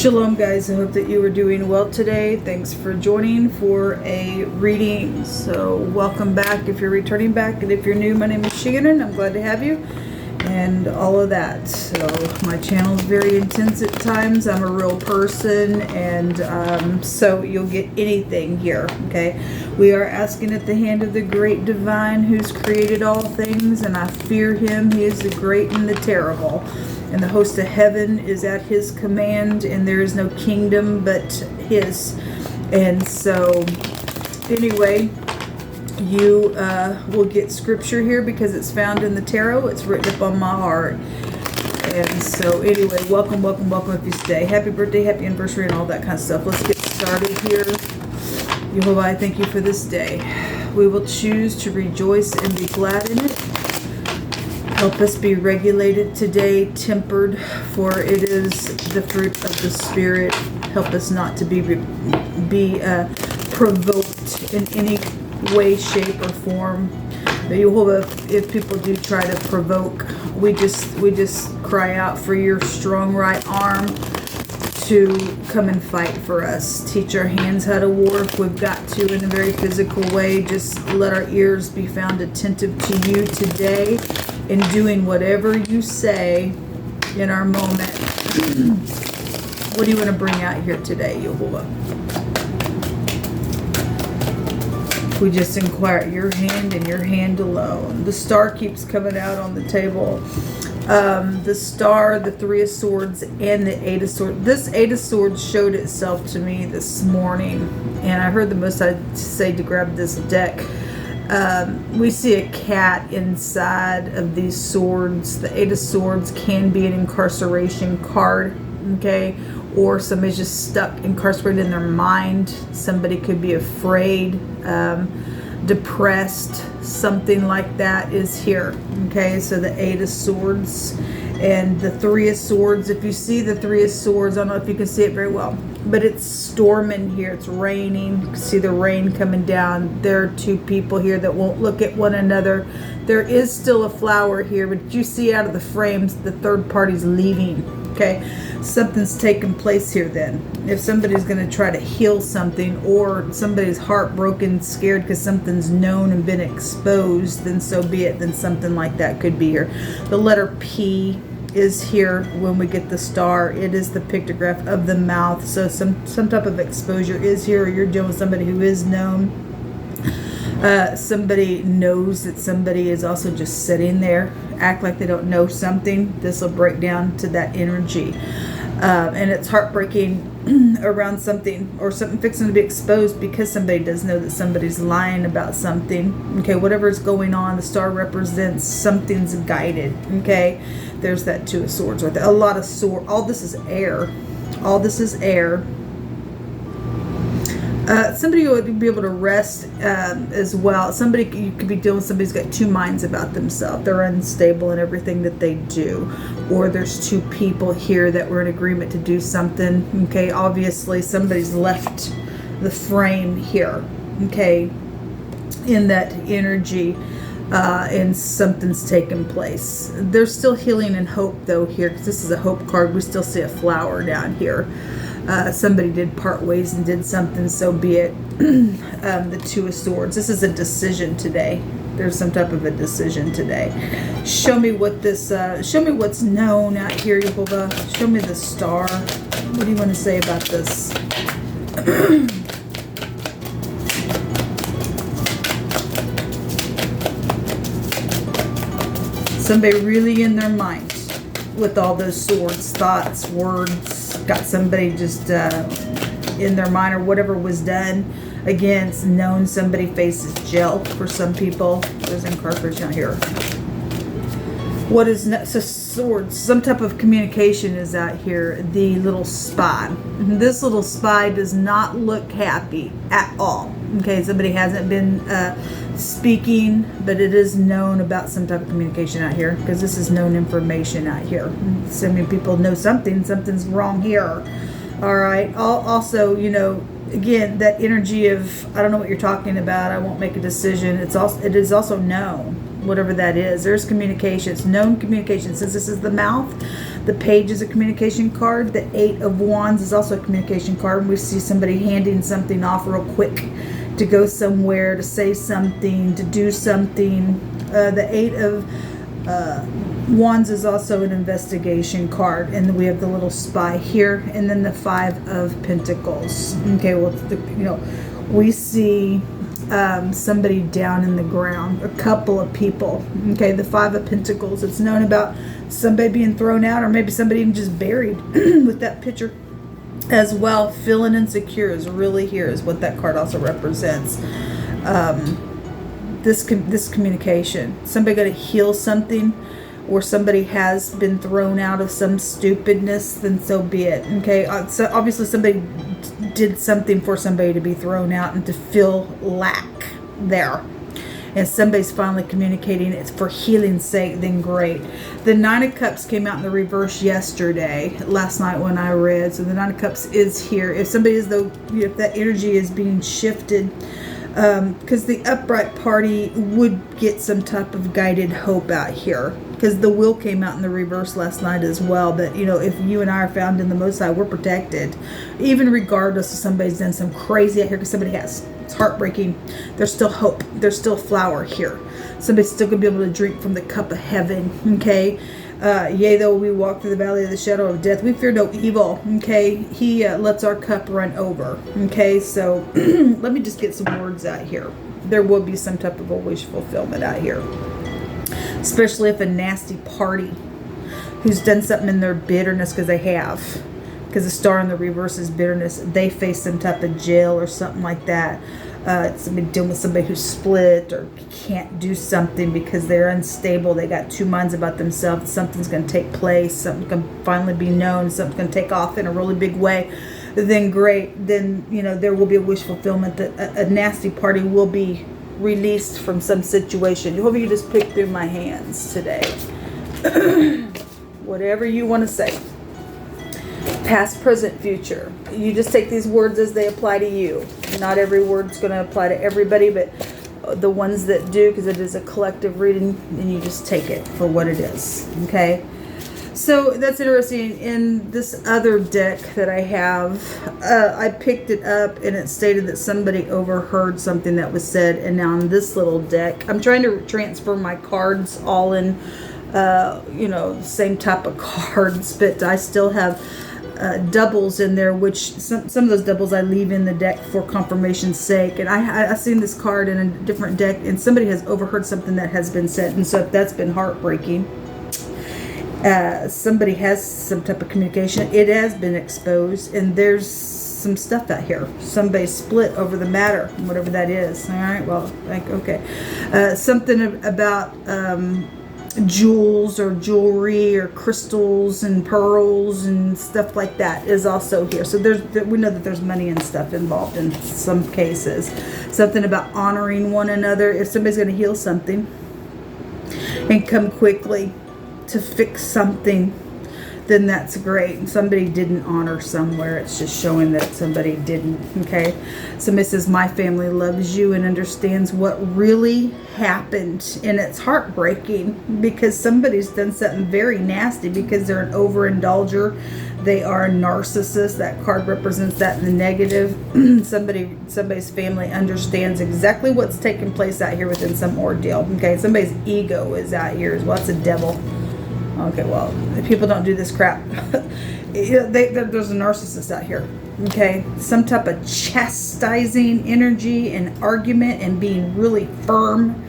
Shalom guys, I hope that you are doing well today. Thanks for joining for a reading. So welcome back if you're returning back, and if you're new, my name is Shannon. I'm glad to have you and all of that. So my channel is very intense at times. I'm a real person, and so you'll get anything here. Okay, we are asking at the hand of the great divine who's created all things, and I fear him. He is the great and the terrible, and the host of heaven is at his command, and there is no kingdom but his. And so anyway, you will get scripture here because it's found in the tarot. It's written up on my heart. And so anyway, welcome if you stay. Happy birthday, happy anniversary, and all that kind of stuff. Let's get started here. Jehovah, I thank you for this day. We will choose to rejoice and be glad in it. Help us be regulated today, tempered, for it is the fruit of the Spirit. Help us not to be provoked in any way, shape, or form. Jehovah, if people do try to provoke, we just cry out for your strong right arm to come and fight for us. Teach our hands how to war if we've got to in a very physical way. Just let our ears be found attentive to you today in doing whatever you say in our moment. What do you want to bring out here today, Jehovah? We just inquire at your hand and your hand alone. The star keeps coming out on the table. The star, the Three of Swords, and the Eight of Swords. This Eight of Swords showed itself to me this morning, and I heard the Most High say to grab this deck. We see a cat inside of these swords. The Eight of Swords can be an incarceration card, okay? Or somebody's just stuck, incarcerated in their mind. Somebody could be afraid, depressed, something like that is here, okay? So the Eight of Swords and the Three of Swords. If you see the Three of Swords, I don't know if you can see it very well, but it's storming here. It's raining. You can see the rain coming down. There are two people here that won't look at one another. There is still a flower here, but you see out of the frames, the third party's leaving, okay? Something's taking place here then. If somebody's going to try to heal something, or somebody's heartbroken, scared because something's known and been exposed, then so be it. Then something like that could be here. The letter P is here when we get the star. It is the pictograph of the mouth. So some type of exposure is here, or you're dealing with somebody who is known. Somebody knows that somebody is also just sitting there, act like they don't know something. This will break down to that energy. And it's heartbreaking around something, or something fixing to be exposed, because somebody does know that somebody's lying about something. Okay, whatever is going on, the star represents something's guided. Okay, there's that Two of Swords right there. A lot of sword. All this is air. All this is air. Somebody would be able to rest as well. Somebody, you could be dealing with somebody who's got two minds about themselves. They're unstable in everything that they do. Or there's two people here that were in agreement to do something. Okay, obviously somebody's left the frame here. Okay, in that energy. And something's taken place. There's still healing and hope though here, because this is a hope card. We still see a flower down here. Somebody did part ways and did something, so be it. The Two of Swords. This is a decision today. There's some type of a decision today. Show me what this, show me what's known out here, Jehovah. Show me the star. What do you want to say about this? Somebody really in their mind with all those swords, thoughts, words. Got somebody just in their mind, or whatever was done. Again, it's known. Somebody faces jail for some people. There's incarceration out here. What is so swords? Some type of communication is out here. The little spy. This little spy does not look happy at all. Okay, somebody hasn't been speaking, but it is known about some type of communication out here, because this is known information out here. So many people know something's wrong here. All right. Also, you know, again, that energy of, I don't know what you're talking about, I won't make a decision. It is also known. whatever that is. There's communication. It's known communication. Since this is the mouth, the page is a communication card. The 8 of Wands is also a communication card. And we see somebody handing something off real quick to go somewhere, to say something, to do something. The 8 of Wands is also an investigation card, and then we have the little spy here, and then the 5 of Pentacles. Okay, well, we see somebody down in the ground, a couple of people. Okay, the 5 of Pentacles. It's known about somebody being thrown out, or maybe somebody even just buried with that picture as well. Feeling insecure is really here, is what that card also represents. This communication. Somebody got to heal something, or somebody has been thrown out of some stupidness, then so be it. Okay, so obviously somebody did something for somebody to be thrown out and to feel lack there. And somebody's finally communicating it's for healing's sake, then great. The 9 of Cups came out in the reverse last night when I read. So the 9 of Cups is here. If somebody is, though, if that energy is being shifted, because the upright party would get some type of guided hope out here, because the Wheel came out in the reverse last night as well. But if you and I are found in the Most High, we're protected, even regardless if somebody's done some crazy out here, because somebody has. It's heartbreaking. There's still hope. There's still flower here. Somebody's still gonna be able to drink from the cup of heaven. Okay, yea, though we walk through the valley of the shadow of death, we fear no evil. Okay, he lets our cup run over. Okay, so let me just get some words out here. There will be some type of a wish fulfillment out here, especially if a nasty party who's done something in their bitterness, because they have, because the star in the reverse is bitterness, they face some type of jail or something like that. Somebody dealing with somebody who's split or can't do something because they're unstable. They got 2 minds about themselves. Something's going to take place. Something's going to finally be known. Something's going to take off in a really big way. Then great. Then, there will be a wish fulfillment that a nasty party will be released from some situation. Hope you just pick through my hands today. Whatever you want to say. Past, present, future. You just take these words as they apply to you. Not every word's going to apply to everybody, but the ones that do, because it is a collective reading, and you just take it for what it is. Okay? So that's interesting. In this other deck that I have, I picked it up and it stated that somebody overheard something that was said. And now in this little deck, I'm trying to transfer my cards all in, the same type of cards, but I still have doubles in there, which some of those doubles I leave in the deck for confirmation's sake. And I've seen this card in a different deck, and somebody has overheard something that has been said, and so if that's been heartbreaking, somebody has some type of communication. It has been exposed, and there's some stuff out here. Somebody split over the matter, whatever that is. All right, well, okay, something about jewels or jewelry or crystals and pearls and stuff like that is also here. So we know that there's money and stuff involved in some cases. Something about honoring one another. If somebody's going to heal something and come quickly to fix something, then that's great. And somebody didn't honor somewhere. It's just showing that somebody didn't. Okay. Somebody says, my family loves you and understands what really happened. And it's heartbreaking because somebody's done something very nasty because they're an overindulger. They are a narcissist. That card represents that in the negative. Somebody's family understands exactly what's taking place out here within some ordeal. Okay. Somebody's ego is out here as well. It's a devil. Okay, well, people don't do this crap. There's a narcissist out here. Okay, some type of chastising energy and argument and being really firm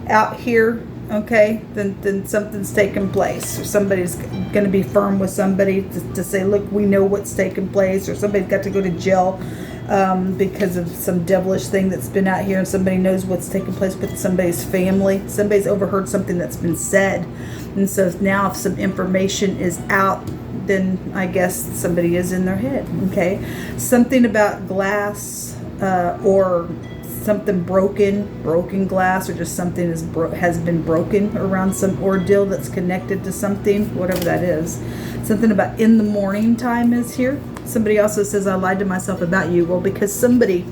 out here. Okay, then something's taking place. Or somebody's going to be firm with somebody to say, look, we know what's taking place. Or somebody's got to go to jail because of some devilish thing that's been out here, and somebody knows what's taking place with somebody's family. Somebody's overheard something that's been said. And so now if some information is out, then I guess somebody is in their head. Okay, something about glass or something broken glass, or just something has been broken around some ordeal that's connected to something, whatever that is. Something about in the morning time is here. Somebody also says, I lied to myself about you. Well, because somebody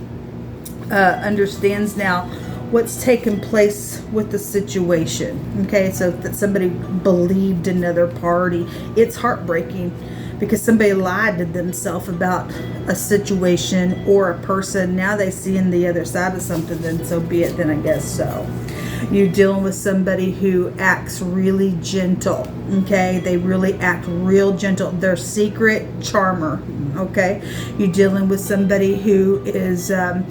understands now what's taken place with the situation. Okay, so that somebody believed another party. It's heartbreaking because somebody lied to themselves about a situation or a person. Now they see in the other side of something, then so be it, then I guess so. You're dealing with somebody who acts really gentle, okay? They really act real gentle. They're secret charmer, okay? You're dealing with somebody who is, they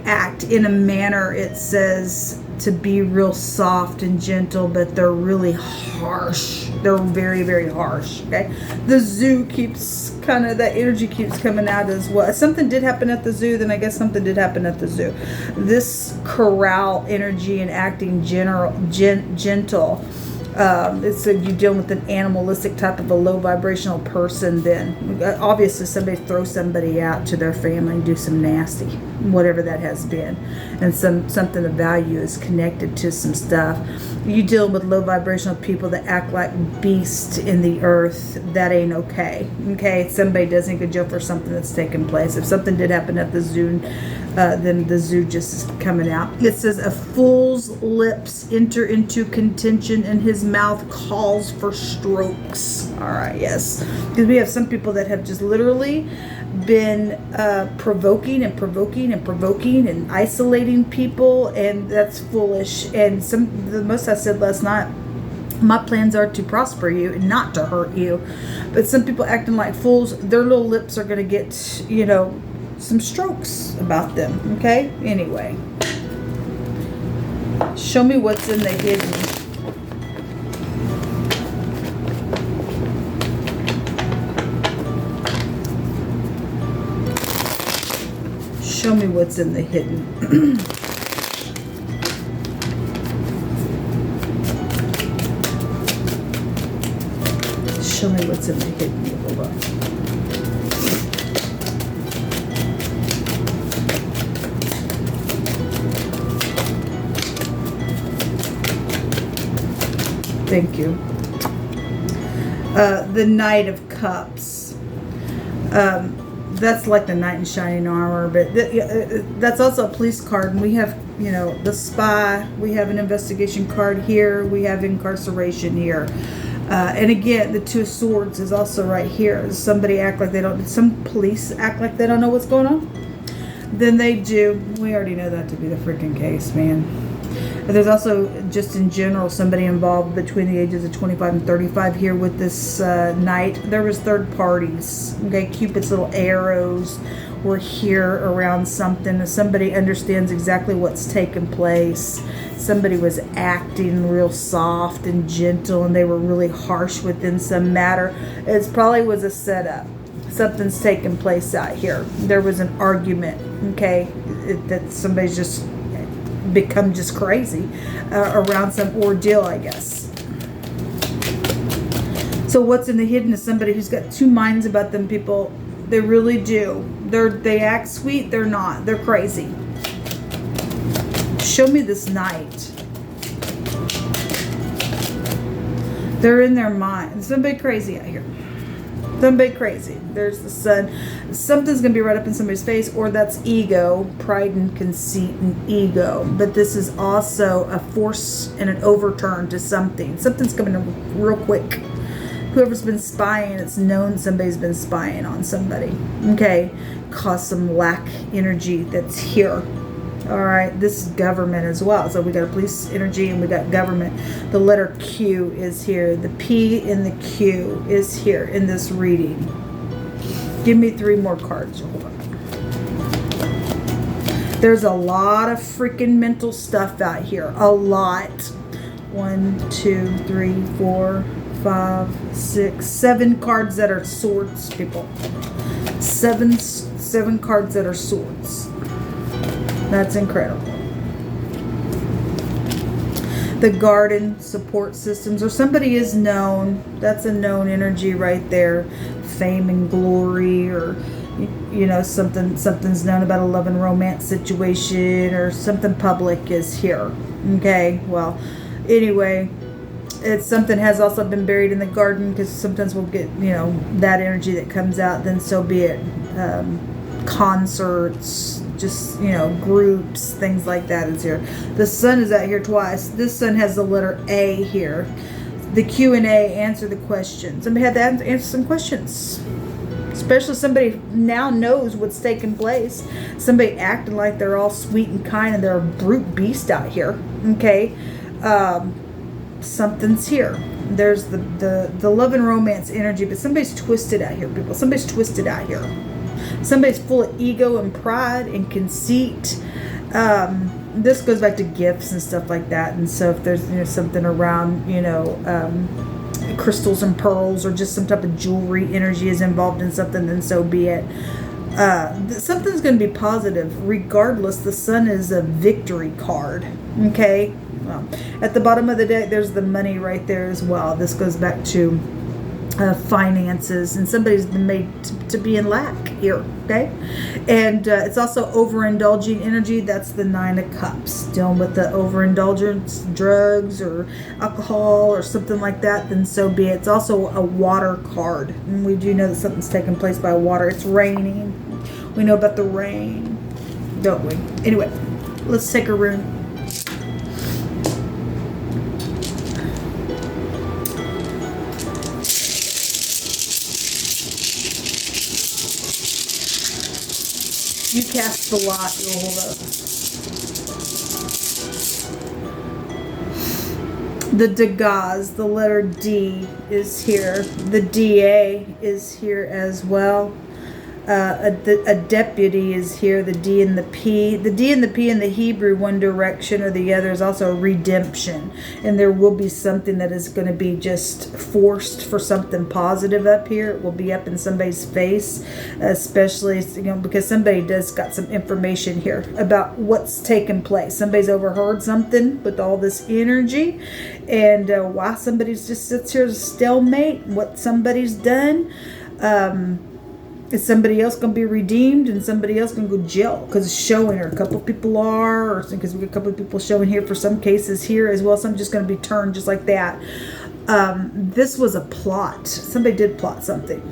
act in a manner, it says, to be real soft and gentle, but they're really harsh. They're very, very harsh, okay? The zoo keeps kind of, that energy keeps coming out as well. If something did happen at the zoo, then I guess something did happen at the zoo. This corral energy and acting gentle. It's you're dealing with an animalistic type of a low vibrational person. Then obviously somebody throws somebody out to their family and do some nasty, whatever that has been, and something of value is connected to some stuff. You deal with low vibrational people that act like beasts in the earth. That ain't okay. Okay, somebody doesn't go to jail for something that's taken place. If something did happen at the zoo, then the zoo just is coming out. It says a fool's lips enter into contention and his mouth calls for strokes. All right, yes, because we have some people that have just literally been provoking and isolating people, and that's foolish. And the most I said last night, my plans are to prosper you and not to hurt you. But some people acting like fools, their little lips are going to get, some strokes about them. Okay, anyway, show me what's in the hidden. Show me what's in the hidden. Show me what's in the hidden. Hold on. Thank you. The Knight of Cups. That's like the knight in shining armor, but that's also a police card. And we have, the spy. We have an investigation card here. We have incarceration here. And again, the Two of Swords is also right here. Somebody act like they don't. Some police act like they don't know what's going on. Then they do. We already know that to be the freaking case, man. But there's also, just in general, somebody involved between the ages of 25 and 35 here with this knight. There was third parties. Okay, Cupid's little arrows were here around something. Somebody understands exactly what's taken place. Somebody was acting real soft and gentle, and they were really harsh within some matter. It probably was a setup. Something's taken place out here. There was an argument, okay, that somebody's just become just crazy around some ordeal, I guess. So what's in the hidden is somebody who's got two minds about them, people. They really do. They act sweet, they're not. They're crazy. Show me this knight. They're in their mind. Somebody crazy out here. Somebody crazy. There's the sun. Something's going to be right up in somebody's face, or that's ego, pride and conceit and ego. But this is also a force and an overturn to something. Something's coming in real quick. Whoever's been spying, it's known somebody's been spying on somebody. Okay? Cause some lack energy that's here. All right, this is government as well. So we got a police energy and we got government. The letter Q is here. The P in the Q is here in this reading. Give me 3 more cards. Hold on. There's a lot of freaking mental stuff out here. A lot. 1, 2, 3, 4, 5, 6, 7 cards that are swords, people. Seven cards that are swords. That's incredible. The garden support systems, or somebody is known. That's a known energy right there. Fame and glory, or something's known about a love and romance situation, or something public is here. Okay, well, anyway, it's something has also been buried in the garden, because sometimes we'll get that energy that comes out. Then so be it. Concerts, just, you know, groups, things like that is here. The sun is out here twice. This sun has the letter A here. The Q&A, answer the questions. Somebody had to answer some questions. Especially somebody now knows what's taking place. Somebody acting like they're all sweet and kind and they're a brute beast out here. Okay. Something's here. There's the love and romance energy, but somebody's twisted out here, people. Somebody's twisted out here. Somebody's full of ego and pride and conceit. This goes back to gifts and stuff like that. And so if there's, you know, something around, you know, crystals and pearls or just some type of jewelry energy is involved in something, then so be it. Something's going to be positive regardless. The sun is a victory card. Okay. Well, at the bottom of the deck, there's the money right there as well. This goes back to finances, and somebody's been made to be in lack here. Okay. And it's also overindulging energy. That's the 9 of Cups, dealing with the overindulgence, drugs or alcohol or something like that, then so be it. It's also a water card, and we do know that something's taking place by water. It's raining. We know about the rain, don't we? Anyway, let's take a rune. You cast the lot, you'll hold up. The Degas, the letter D is here. The DA is here as well. A deputy is here, the D and the P. The D and the P in the Hebrew, one direction or the other, is also redemption. And there will be something that is going to be just forced for something positive up here. It will be up in somebody's face, especially, you know, because somebody does got some information here about what's taking place. Somebody's overheard something with all this energy, and why somebody's just sits here as a stalemate, what somebody's done. Is somebody else going to be redeemed and somebody else going to go jail because it's showing, or a couple of people are, or because we got a couple of people showing here for some cases here as well. Some just going to be turned just like that. This was a plot. Somebody did plot something.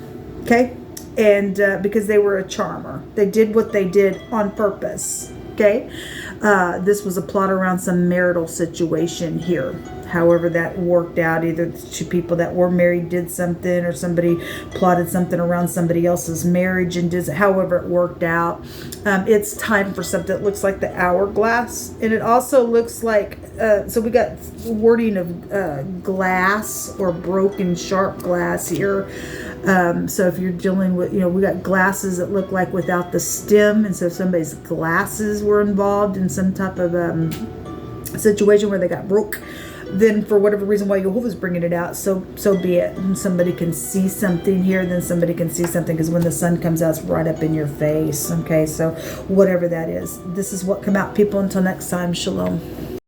Okay. And because they were a charmer, they did what they did on purpose. Okay. This was a plot around some marital situation here. However that worked out, either two people that were married did something, or somebody plotted something around somebody else's marriage and did, however it worked out. It's time for something that looks like the hourglass, and it also looks like, so we got wording of glass or broken sharp glass here. So if you're dealing with, you know, we got glasses that look like without the stem, and so if somebody's glasses were involved in some type of situation where they got broke, then for whatever reason why Jehovah's bringing it out, so be it. And somebody can see something here, then somebody can see something, because when the sun comes out, it's right up in your face. Okay, so whatever that is, this is what come out, people. Until next time, shalom.